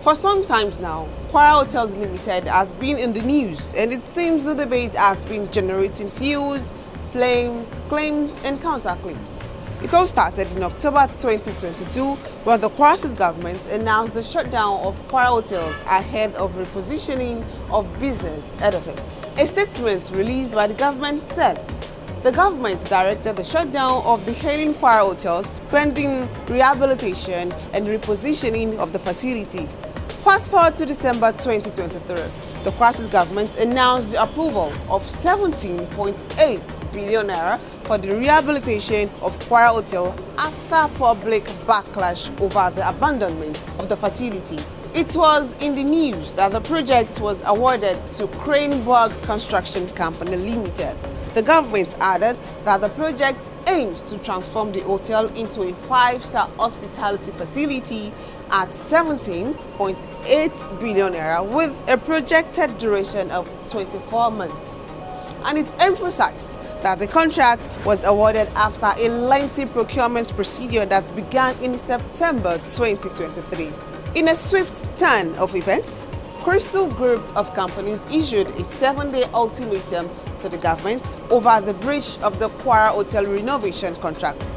For some times now, Kwara Hotels Limited has been in the news, and it seems the debate has been generating views, flames, claims and counterclaims. It all started in October 2022 when the Kwara State government announced the shutdown of Kwara Hotels ahead of repositioning of business edifice. A statement released by the government said the government directed the shutdown of the hailing Kwara Hotels pending rehabilitation and repositioning of the facility. Fast forward to December 2023, the Kwara State government announced the approval of 17.8 billion naira for the rehabilitation of Kwara Hotel after public backlash over the abandonment of the facility. It was in the news that the project was awarded to Cranberg Construction Company Limited. The government added that the project aims to transform the hotel into a 5-star hospitality facility at 17.8 billion naira with a projected duration of 24 months. And it emphasized that the contract was awarded after a lengthy procurement procedure that began in September 2023. In a swift turn of events, Crystal Group of Companies issued a 7-day ultimatum to the government over the breach of the Kwara Hotel renovation contract.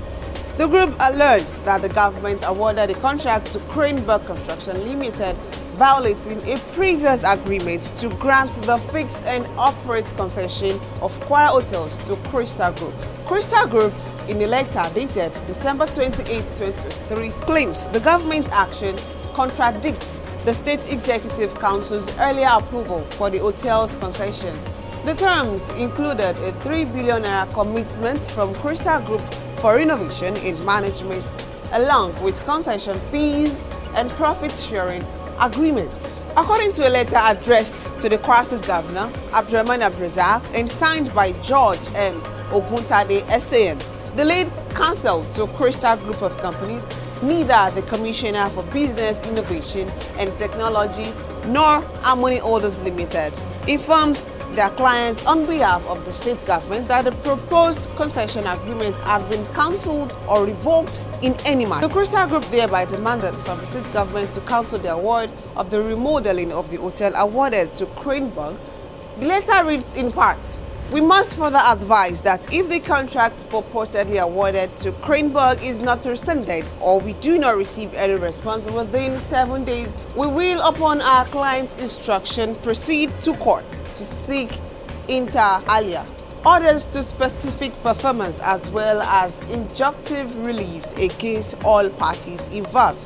The group alleged that the government awarded a contract to Cranberg Construction Limited, violating a previous agreement to grant the fix and operate concession of Kwara Hotels to Crystal Group. Crystal Group, in a letter dated December 28, 2023, claims the government action contradicts the State Executive Council's earlier approval for the hotel's concession. The terms included a 3 billion naira commitment from Crystal Group for renovation and management, along with concession fees and profit-sharing agreements. According to a letter addressed to the Kwara State Governor, Abdurrahman Abdrazak, and signed by George M. Oguntade, SAN, the lead counsel to Crystal Group of Companies, neither the Commissioner for Business, Innovation and Technology nor Harmony Holders Limited informed their clients on behalf of the state government that the proposed concession agreement had been cancelled or revoked in any manner. The Crystal Group thereby demanded from the state government to cancel the award of the remodeling of the hotel awarded to Cranberg. The letter reads in part, "We must further advise that if the contract purportedly awarded to Cranberg is not rescinded or we do not receive any response within 7 days, we will, upon our client's instruction, proceed to court to seek inter alia orders to specific performance as well as injunctive reliefs against all parties involved."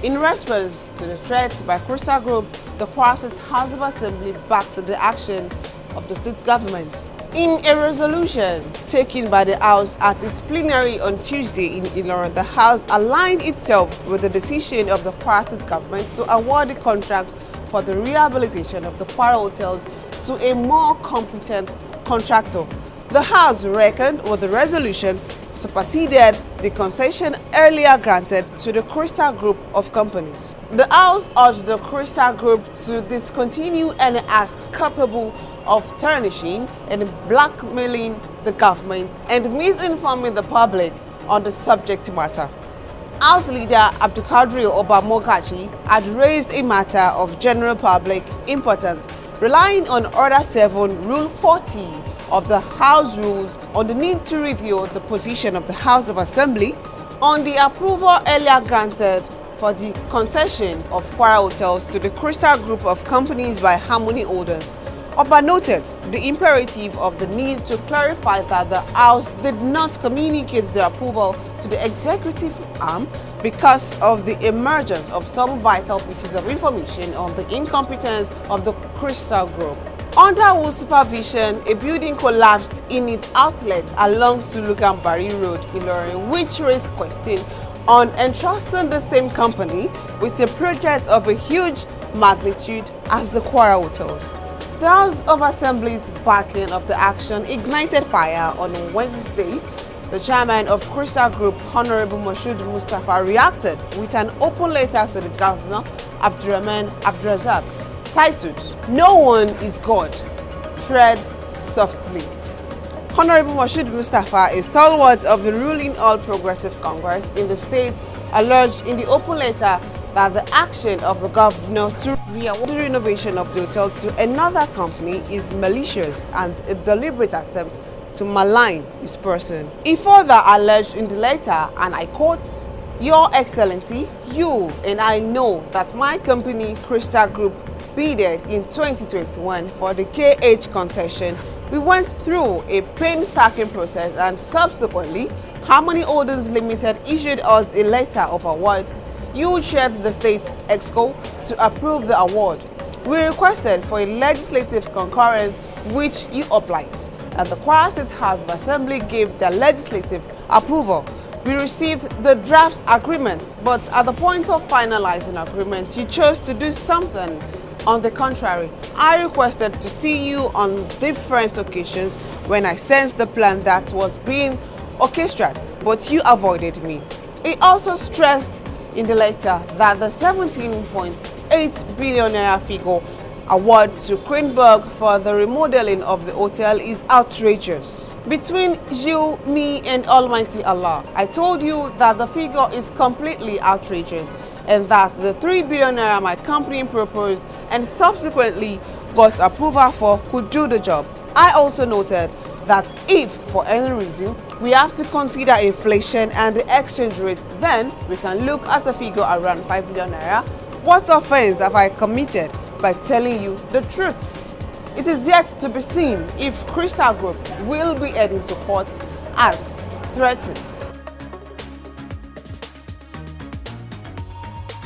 In response to the threat by Crystal Group, the Kwara State House of Assembly backed the action of the state government. In a resolution taken by the House at its plenary on Tuesday in Ilorin, the House aligned itself with the decision of the Kwara State government to award the contract for the rehabilitation of the Kwara hotels to a more competent contractor. The House reckoned with the resolution superseded the concession earlier granted to the Crystal Group of Companies. The House urged the Crystal Group to discontinue any act capable of tarnishing and blackmailing the government and misinforming the public on the subject matter. House Leader Abdulkadir Obamogachi had raised a matter of general public importance, relying on Order 7, Rule 40 of the House Rules on the need to review the position of the House of Assembly on the approval earlier granted for the concession of Kwara Hotels to the Crystal Group of Companies by Harmony Holders. Oba noted the imperative of the need to clarify that the House did not communicate the approval to the executive arm because of the emergence of some vital pieces of information on the incompetence of the Crystal Group. Under whose supervision, a building collapsed in its outlet along Sulugambari Road, Ilorin, which raised question on entrusting the same company with a project of a huge magnitude as the Kwara Hotels. The House of Assembly's backing of the action ignited fire on Wednesday. The chairman of Crystal Group, Honorable Moshood Mustafa, reacted with an open letter to the Governor, Abdurrahman Abdrazak, titled, "No one is God, tread softly." Honorable Moshood Mustafa, a stalwart of the ruling All Progressive Congress in the state, alleged in the open letter that the action of the governor to re-award the renovation of the hotel to another company is malicious and a deliberate attempt to malign his person. He further alleged in the letter, and I quote, "Your Excellency, you and I know that my company, Crystal Group, bidded in 2021 for the KH concession. We went through a painstaking process and subsequently, Harmony Holdings Limited issued us a letter of award. You shared the state exco to approve the award. We requested for a legislative concurrence which you applied, and the Kwara State House of Assembly gave the legislative approval. We received the draft agreement, but at the point of finalizing agreement, you chose to do something on the contrary. I requested to see you on different occasions when I sensed the plan that was being orchestrated, but you avoided me." He also stressed in the letter that the 17.8 billion naira figure award to Queenberg for the remodeling of the hotel is outrageous. Between you, me, and Almighty Allah, I told you that the figure is completely outrageous and that the 3 billion naira my company proposed and subsequently got approval for could do the job. I also noted that if for any reason we have to consider inflation and the exchange rate, then we can look at a figure around 5 billion naira. What offense have I committed by telling you the truth? It is yet to be seen if Crystal Group will be heading to court as threatened.